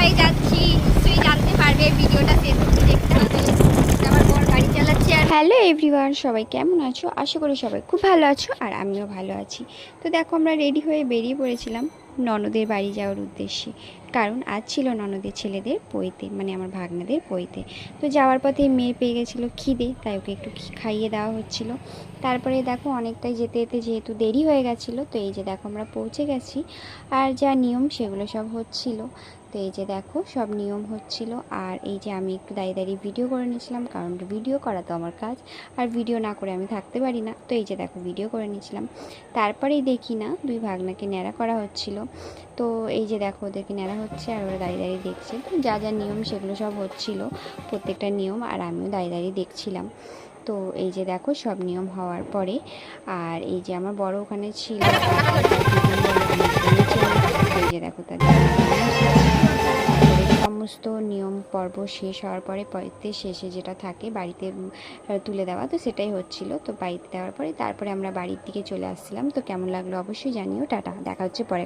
কোথায় যাচ্ছি নিশ্চয়ই জানতে পারবে, ভিডিওটা শেষ অবধি দেখতে হবে। আমার বর গাড়ি চালাচ্ছে। আর হ্যালো এভরিওয়ান, সবাই কেমন আছো? আশা করি সবাই খুব ভালো আছো, আর আমিও ভালো আছি। তো দেখো, আমরা রেডি হয়ে বেরিয়ে পড়েছিলাম ননদের বাড়ি যাওয়ার উদ্দেশ্যে। কারণ আজ ছিল ননদের ছেলেদের পৈতে, মানে আমার ভাগনাদের পৈতে। তো যাওয়ার পথে মেয়ে পেয়ে গেছিলো খিদে, তাই ওকে একটু খাইয়ে দেওয়া হচ্ছিল। তারপরে দেখো অনেকটাই যেতে যেতে যেহেতু দেরি হয়ে গেছিলো, তো এই যে দেখো আমরা পৌঁছে গেছি। আর যা নিয়ম সেগুলো সব হচ্ছিল। তো এই যে দেখো সব নিয়ম হচ্ছিল। আর এই যে আমি একটু দাঁড়িয়ে দাঁড়িয়ে ভিডিও করে নিয়েছিলাম, কারণ ভিডিও করা তো আমার কাজ, আর ভিডিও না করে আমি থাকতে পারি না। তো এই যে দেখো ভিডিও করে নিয়েছিলাম। তারপরেই দেখি না দুই ভাগনাকে ন্যাড়া করা হচ্ছিল। তো এই যে দেখো ওদেরকে ন্যাড়া হচ্ছে, আর ওরা দাঁড়িয়ে দাঁড়িয়ে দেখছে। তো যা যা নিয়ম সেগুলো সব হচ্ছিল, প্রত্যেকটা নিয়ম, আর আমিও দাঁড়িয়ে দাঁড়িয়ে দেখছিলাম। তো এই যে দেখো সব নিয়ম হওয়ার পরে, আর এই যে আমার বড় ওখানে ছিল, এই যে দেখো তাদের সমস্ত নিয়ম পর্ব শেষ হওয়ার পরে পরেতে শেষে যেটা থাকে বাড়িতে তুলে দেওয়া, তো সেটাই হচ্ছিল। তো বাড়িতে দেওয়ার পরে তারপরে আমরা বাড়ির দিকে চলে আসছিলাম। তো কেমন লাগলো অবশ্যই জানিও। টাটা, দেখা হচ্ছে পরে।